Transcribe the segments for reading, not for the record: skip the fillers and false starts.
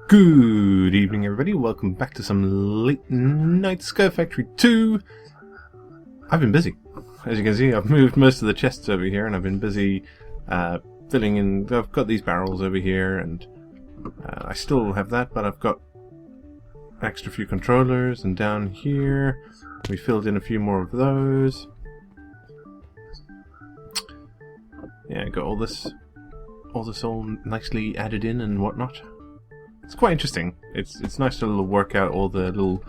Good evening, everybody. Welcome back to some late night Sky Factory 2. I've been busy. As you can see, I've moved most of the chests over here, and I've been busy filling in. I've got these barrels over here, and I still have that, but I've got extra few controllers, and down here we filled in a few more of those. Yeah, got all this all nicely added in and whatnot. It's quite interesting. It's nice to work out all the little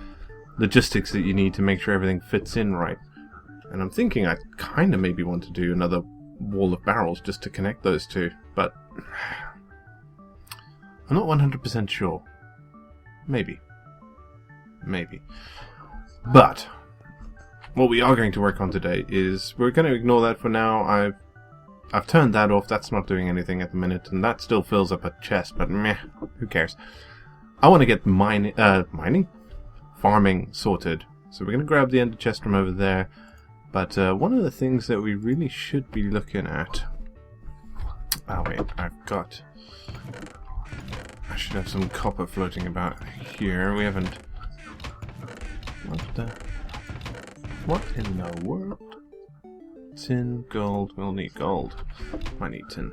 logistics that you need to make sure everything fits in right. And I'm thinking I kind of maybe want to do another wall of barrels just to connect those two, but I'm not 100% sure. Maybe. But what we are going to work on today is we're going to ignore that for now. I've turned that off. That's not doing anything at the minute, and that still fills up a chest, but meh, who cares? I want to get farming sorted. So we're going to grab the ender chest from over there. But one of the things that we really should be looking at... Oh wait, I should have some copper floating about here. We haven't... What in the world? Tin, gold, we'll need gold. Might need tin.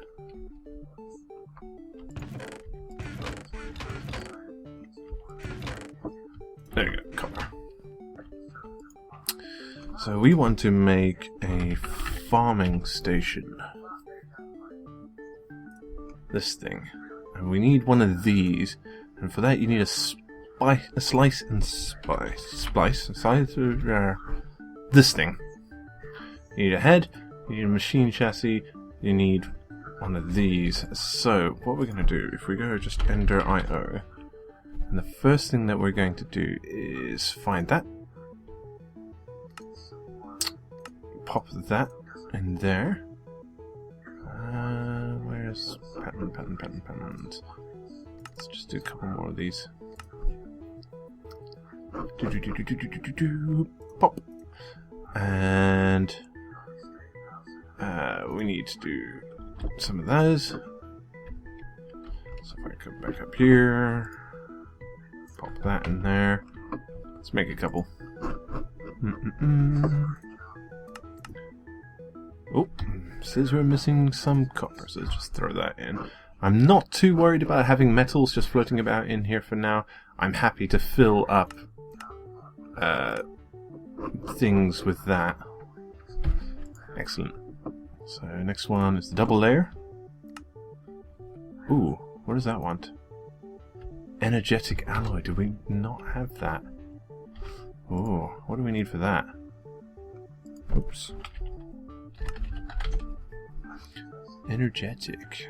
There you go, copper. So we want to make a farming station. This thing. And we need one of these. And for that you need a slice and splice. This thing. You need a head, you need a machine chassis, you need one of these. So, what we're going to do, if we go just ender IO, and the first thing that we're going to do is find that. Pop that in there. Where's patterns? Let's just do a couple more of these. Pop. And... we need to do some of those. So if I come back up here, pop that in there. Let's make a couple. Oh, says we're missing some copper, so let's just throw that in. I'm not too worried about having metals just floating about in here for now. I'm happy to fill up things with that. Excellent. So next one is the double layer. Ooh, what does that want? Energetic alloy. Do we not have that? Ooh, what do we need for that? Oops. Energetic.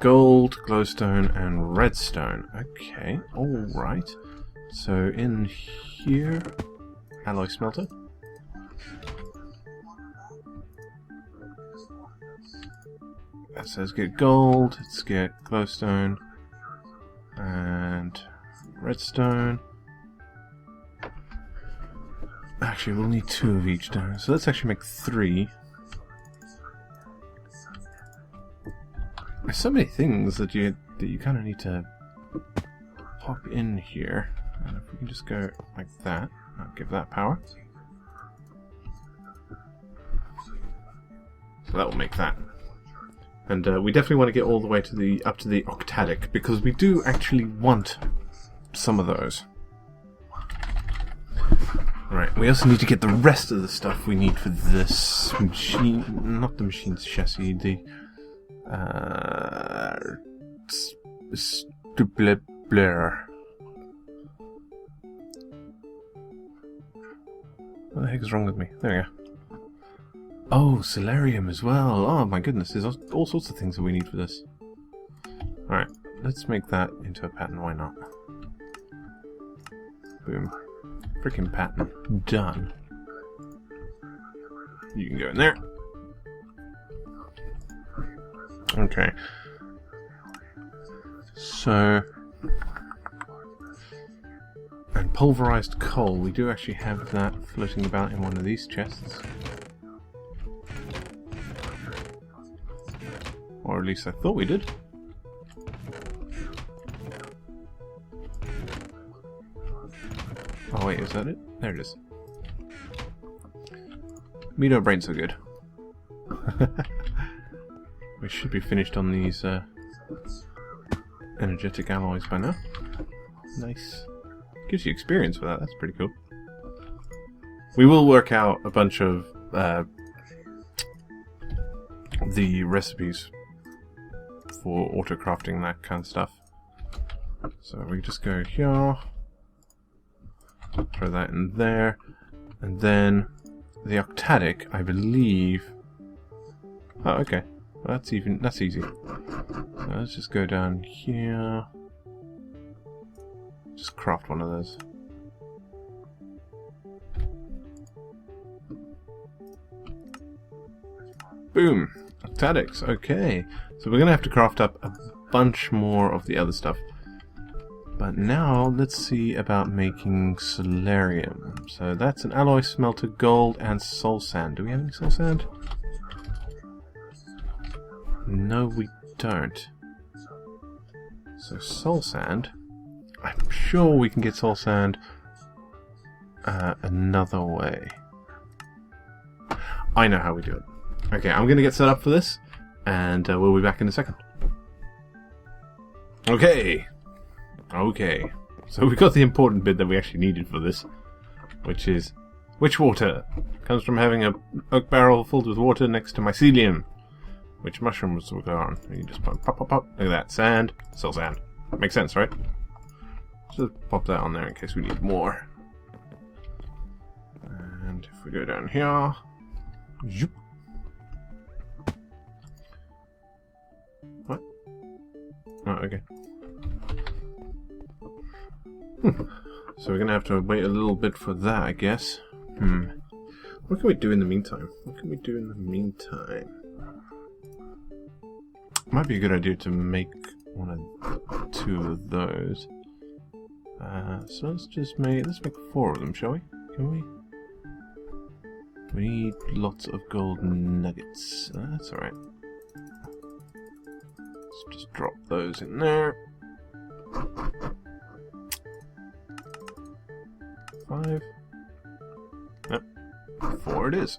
Gold, glowstone, and redstone. Okay, alright. So in here, alloy smelter. That says get gold, let's get glowstone and redstone. Actually, we'll need 2 of each now, so let's actually make 3. There's so many things that you kind of need to pop in here. And if we can just go like that, I'll give that power. So that will make that. And we definitely want to get all the way to up to the octadic, because we do actually want some of those. Right, we also need to get the rest of the stuff we need for this machine, not the machine's chassis, the Blur. What the heck is wrong with me? There we go. Oh, solarium as well. Oh my goodness, there's all sorts of things that we need for this. Alright, let's make that into a pattern, why not? Boom. Freaking pattern. Done. You can go in there. Okay. So... and pulverized coal. We do actually have that floating about in one of these chests. Or at least I thought we did. Oh wait, is that it? There it is. Me no brain so good. We should be finished on these energetic alloys by now. Nice. Gives you experience for that, that's pretty cool. We will work out a bunch of the recipes for auto-crafting, that kind of stuff. So we just go here, throw that in there, and then the octadic, I believe... Oh, okay. Well, that's easy. So let's just go down here. Just craft one of those. Boom! Octadics, okay. So we're going to have to craft up a bunch more of the other stuff. But now, let's see about making solarium. So that's an alloy smelter, gold, and soul sand. Do we have any soul sand? No, we don't. So soul sand... I'm sure we can get soul sand another way. I know how we do it. Okay, I'm going to get set up for this, and we'll be back in a second. Okay. Okay. So we got the important bit that we actually needed for this, which is witch water. Comes from having a oak barrel filled with water next to mycelium, which mushrooms will go on. You just pop, pop, pop, pop. Look at that. Sand. Soul sand. Makes sense, right? Just pop that on there in case we need more. And if we go down here... Zoop. What? Oh, okay. So we're going to have to wait a little bit for that, I guess. What can we do in the meantime? What can we do in the meantime? Might be a good idea to make two of those. So let's make 4 of them, shall we? Can we? We need lots of gold nuggets. That's alright. Let's just drop those in there. 5. Nope. 4 it is.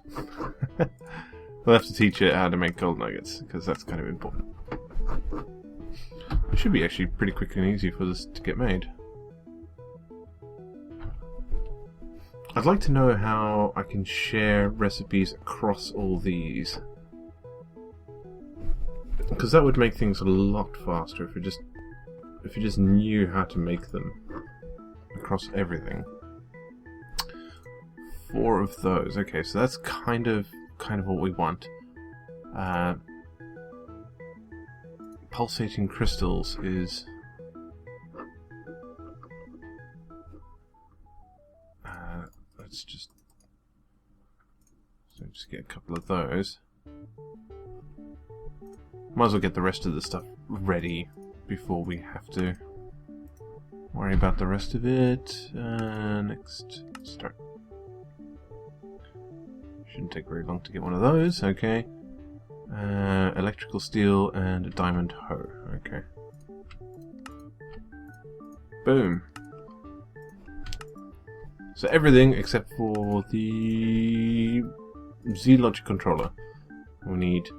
We'll have to teach it how to make gold nuggets, because that's kind of important. It should be actually pretty quick and easy for this to get made. I'd like to know how I can share recipes across all these. Because that would make things a lot faster if you just knew how to make them across everything. 4 of those. Okay, so that's kind of what we want. Pulsating crystals is... let's just get a couple of those. Might as well get the rest of the stuff ready before we have to worry about the rest of it. Next, start. Shouldn't take very long to get one of those. Okay. Electrical steel and a diamond hoe. Okay. Boom. So everything except for the Z-Logic controller. We need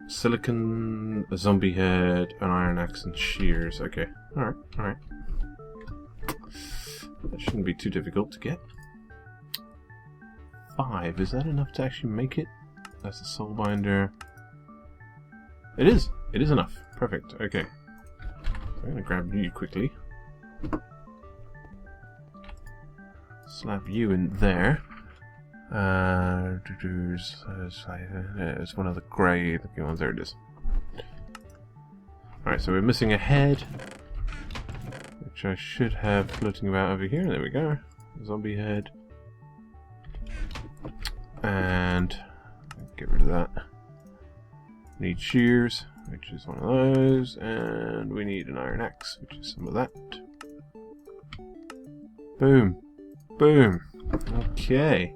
silicon, a zombie head, an iron axe, and shears. Okay. Alright, alright. That shouldn't be too difficult to get. 5. Is that enough to actually make it? That's the soul binder. It is! It is enough. Perfect. Okay. So I'm going to grab you quickly. Slap you in there. It's one of the grey looking ones. There it is. Alright, so we're missing a head, which I should have floating about over here. There we go. Zombie head. And get rid of that. Need shears, which is one of those, and we need an iron axe, which is some of that. Boom. Boom. Okay.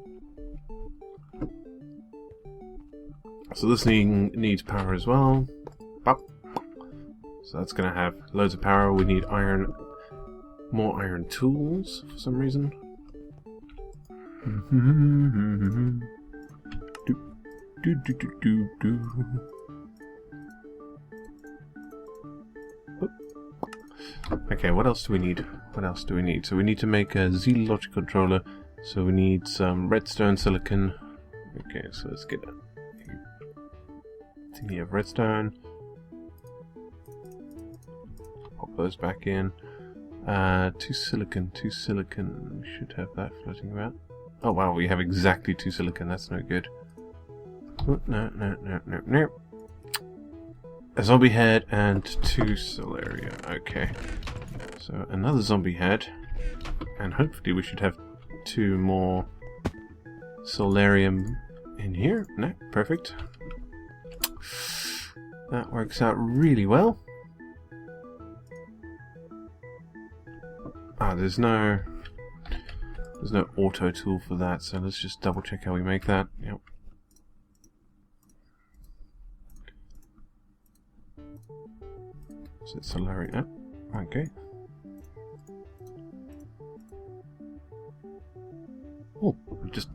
So this thing needs power as well. Bop. So that's going to have loads of power. We need iron more iron tools for some reason. Okay, what else do we need? What else do we need? So we need to make a Z logic controller. So we need some redstone silicon. Okay, so let's get a thingy of redstone. Pop those back in. Two silicon. We should have that floating about. Oh wow, we have exactly 2 silicon. That's no good. Oh, no. A zombie head and 2 solaria. Okay. So another zombie head. And hopefully we should have 2 more solarium in here. No, perfect. That works out really well. There's no auto tool for that, so let's just double check how we make that. Yep. So it's Solarium. Okay. Oh, it just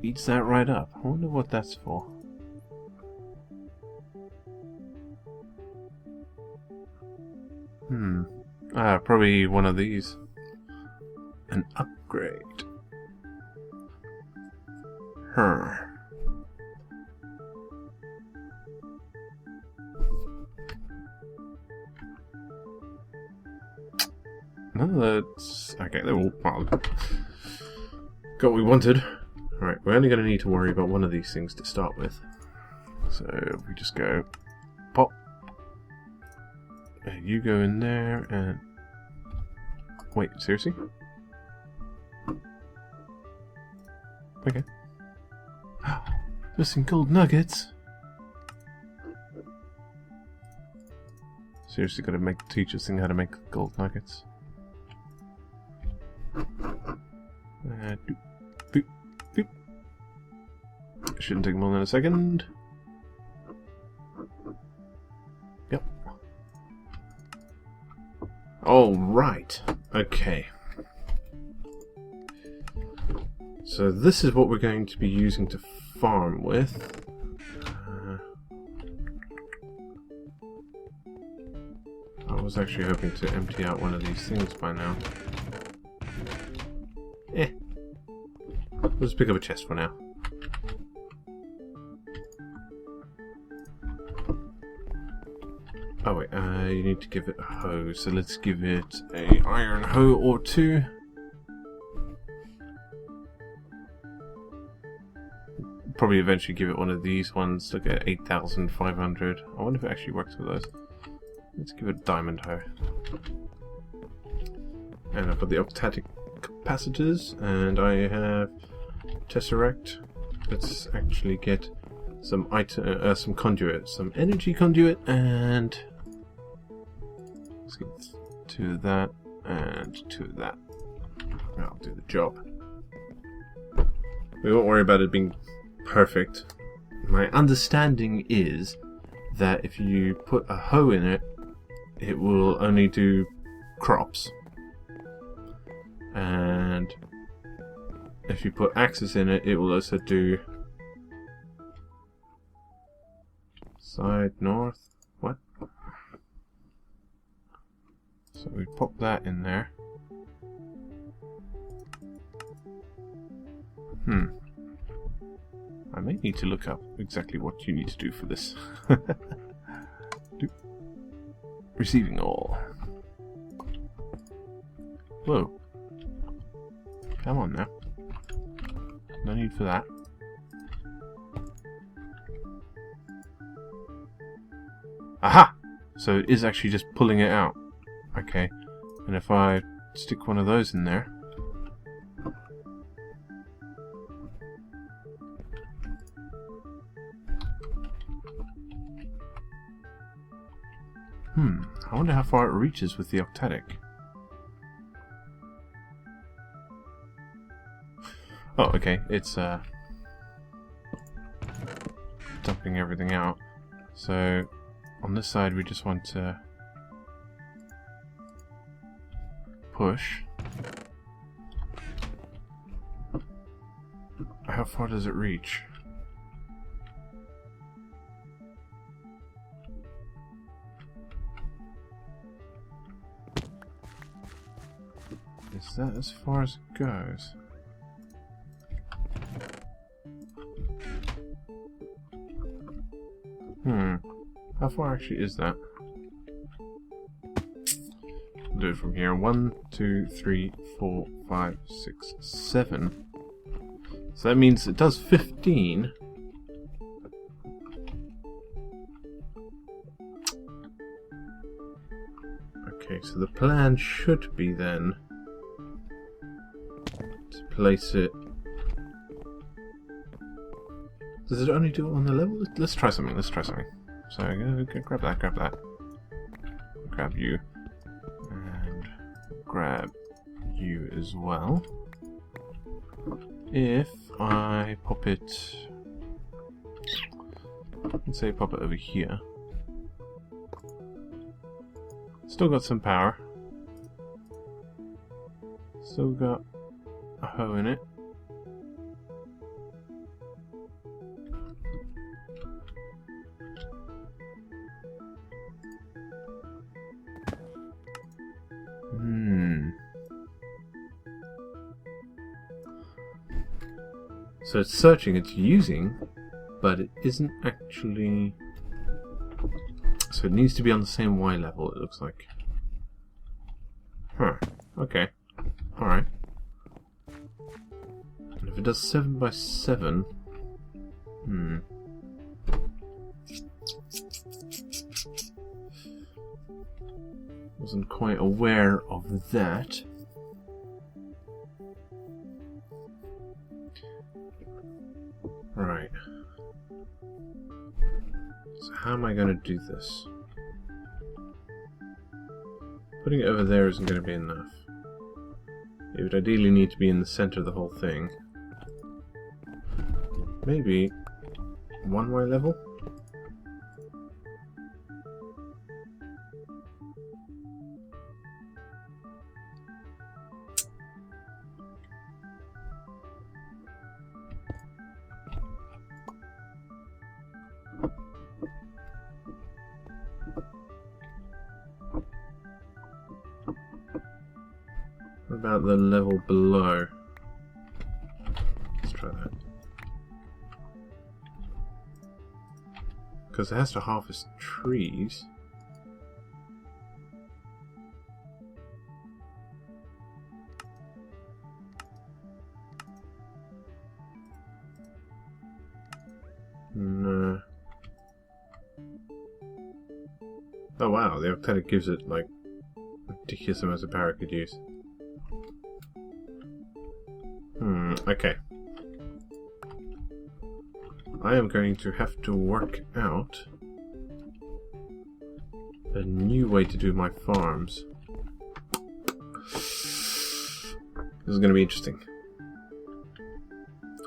eats that right up. I wonder what that's for. Probably one of these. An upgrade. No, that's... Okay, they're all... Well, got what we wanted. Alright, we're only going to need to worry about one of these things to start with. So, we just go... Pop. And you go in there and... Wait, seriously? Okay. Missing gold nuggets. Seriously, gotta teach this thing how to make gold nuggets. Doop, boop, boop. Shouldn't take more than a second. Yep. Oh, right. Okay. So this is what we're going to be using to farm with. I was actually hoping to empty out one of these things by now. Let's pick up a chest for now. Oh wait, you need to give it a hoe, so let's give it a iron hoe or 2. Probably eventually give it one of these ones. Look at 8,500. I wonder if it actually works with those. Let's give it a diamond hoe. And I've got the octatic capacitors, and I have tesseract. Let's actually get some some conduit, some energy conduit, and let's get 2 of that and 2 of that. That'll do the job. We won't worry about it being perfect. My understanding is that if you put a hoe in it, it will only do crops. And if you put axes in it, it will also do side north. What? So we pop that in there. I may need to look up exactly what you need to do for this. Receiving all. Whoa. Come on now. No need for that. Aha! So it is actually just pulling it out. Okay. And if I stick one of those in there. I wonder how far it reaches with the octatic. Oh, okay. It's dumping everything out. So on this side we just want to push. How far does it reach? Is that as far as it goes? How far actually is that? I'll do it from here. 1, 2, 3, 4, 5, 6, 7. So that means it does 15. Okay, so the plan should be then to place it. Does it only do it on the level? Let's try something. Let's try something. So grab that, grab that. Grab you. And grab you as well. If I pop it... let's say pop it over here. Still got some power. Still got a hoe in it. So it's searching, it's using, but it isn't actually... So it needs to be on the same Y level, it looks like. Huh. Okay. Alright. And if it does 7 by 7... Wasn't quite aware of that. Right. So how am I going to do this? Putting it over there isn't going to be enough. It would ideally need to be in the center of the whole thing. Maybe 1Y level? What about the level below? Let's try that. Because it has to harvest trees. No. Oh wow, the octet gives it like ridiculous amounts of power it could use. Okay. I am going to have to work out a new way to do my farms. This is going to be interesting.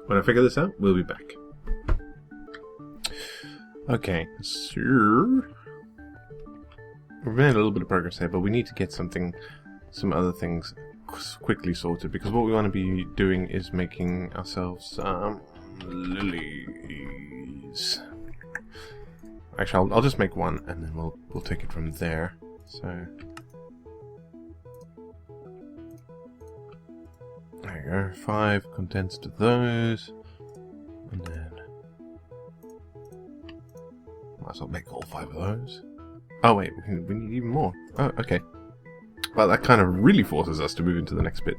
When I figure this out, we'll be back. Okay, so we've made a little bit of progress here, but we need to get some other things quickly sorted, because what we want to be doing is making ourselves lilies. Actually, I'll just make one, and then we'll take it from there. So there you go, 5 condensed of those, and then might as well make all 5 of those. Oh wait, we need even more. Oh, okay. Well, that kind of really forces us to move into the next bit.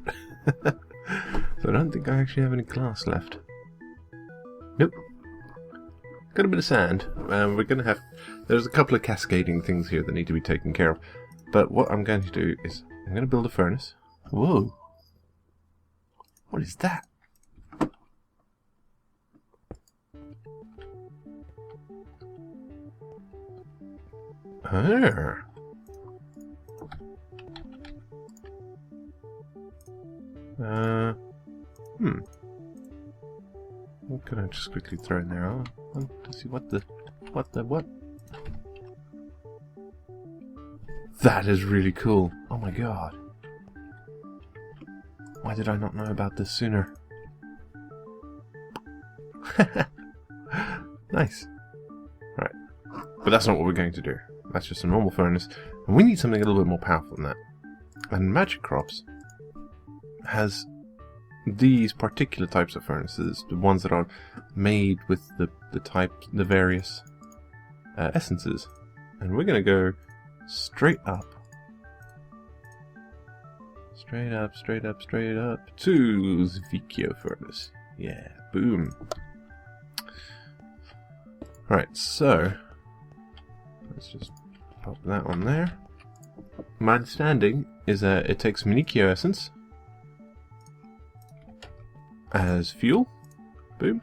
So I don't think I actually have any glass left. Nope. Got a bit of sand. We're going to have... There's a couple of cascading things here that need to be taken care of. But what I'm going to do is... I'm going to build a furnace. Whoa. What is that? Ah. What can I just quickly throw in there? Let's see what. That is really cool. Oh my god. Why did I not know about this sooner? Nice. Right. But that's not what we're going to do. That's just a normal furnace. And we need something a little bit more powerful than that. And Magic Crops has these particular types of furnaces, the ones that are made with the various essences. And we're going to go straight up. Straight up, straight up, straight up to the Vikio furnace. Yeah, boom. Right, so let's just pop that on there. My understanding is that it takes Manikio essence as fuel. Boom.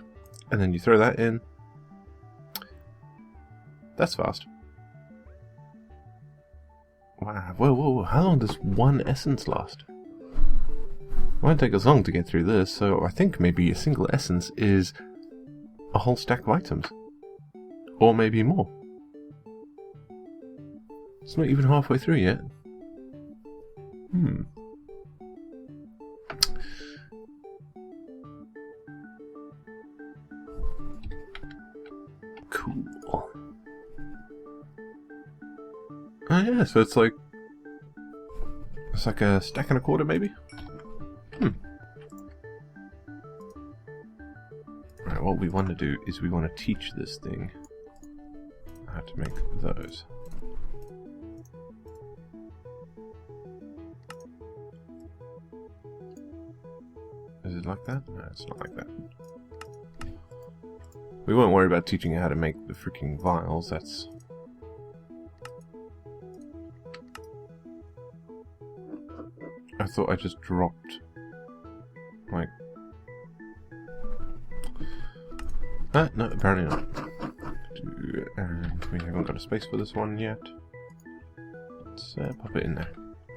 And then you throw that in. That's fast. Wow, whoa, whoa, whoa. How long does one essence last? It won't take us long to get through this, so I think maybe a single essence is a whole stack of items. Or maybe more. It's not even halfway through yet. Cool. Oh yeah, so it's like a stack and a quarter maybe? Right, what we want to do is we want to teach this thing how to make those. Is it like that? No, it's not like that. We won't worry about teaching it how to make the freaking vials, that's... I thought I just dropped... like... no, apparently not. And we haven't got a space for this one yet. Let's pop it in there.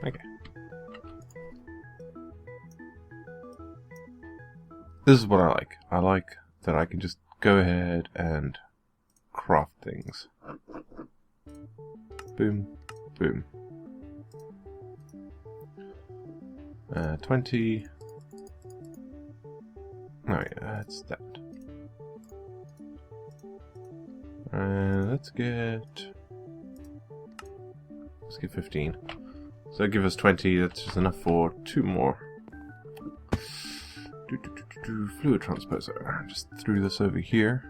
Okay. This is what I like. I like that I can just go ahead and craft things. Boom, boom. 20. Oh yeah, that's that. Let's get 15. So give us 20, that's just enough for 2 more. Fluid transposer. Just threw this over here.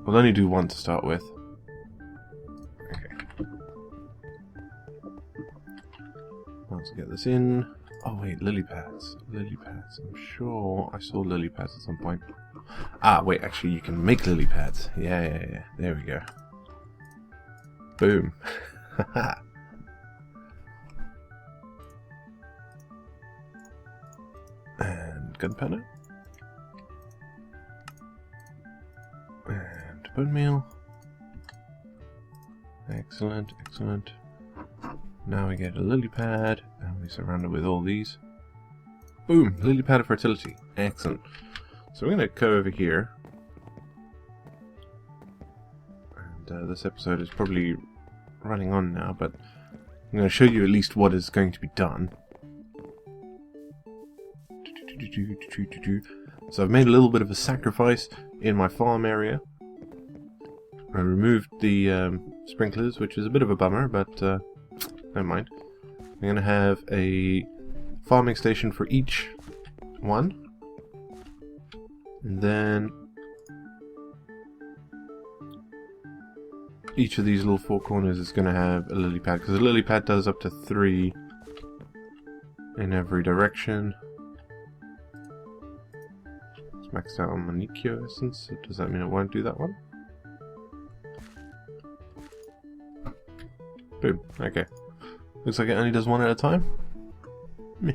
We'll only do 1 to start with. Okay. Let's get this in. Oh wait, lily pads. Lily pads. I'm sure I saw lily pads at some point. Ah, wait, actually you can make lily pads. Yeah. There we go. Boom. Haha. And gunpowder. And bone meal. Excellent, excellent. Now we get a lily pad, and we surround it with all these. Boom! Lily pad of fertility. Excellent. So we're going to go over here. And this episode is probably running on now, but I'm going to show you at least what is going to be done. So I've made a little bit of a sacrifice in my farm area. I removed the sprinklers, which is a bit of a bummer, but never mind. I'm going to have a farming station for each one. And then each of these little 4 corners is going to have a lily pad, because a lily pad does up to 3 in every direction. It's maxed out on Manikio essence, so does that mean it won't do that one? Boom, okay. Looks like it only does 1 at a time. Meh.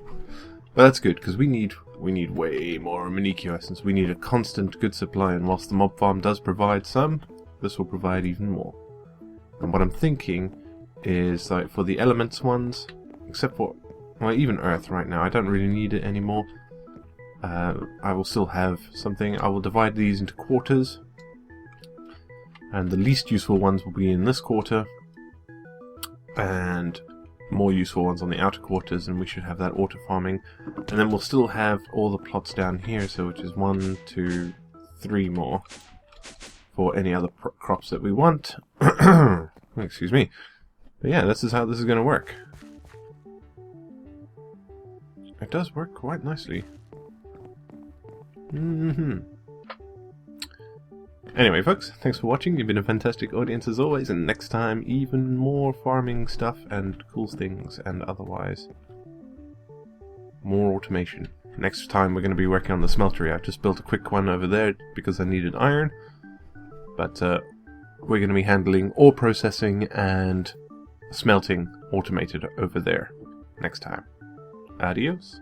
But that's good, because we need way more Manikio essence. We need a constant good supply, and whilst the mob farm does provide some, this will provide even more. And what I'm thinking is, like, for the elements ones, except for, well, even earth right now, I don't really need it anymore. I will still have something. I will divide these into quarters, and the least useful ones will be in this quarter, and more useful ones on the outer quarters, and we should have that auto farming. And then we'll still have all the plots down here, so which is 1, 2, 3 more for any other crops that we want. Excuse me. But yeah, this is how this is going to work. It does work quite nicely. Anyway, folks, thanks for watching. You've been a fantastic audience as always, and next time, even more farming stuff and cool things, and otherwise, more automation. Next time, we're going to be working on the smeltery. I've just built a quick one over there because I needed iron, but we're going to be handling ore processing and smelting automated over there next time. Adios.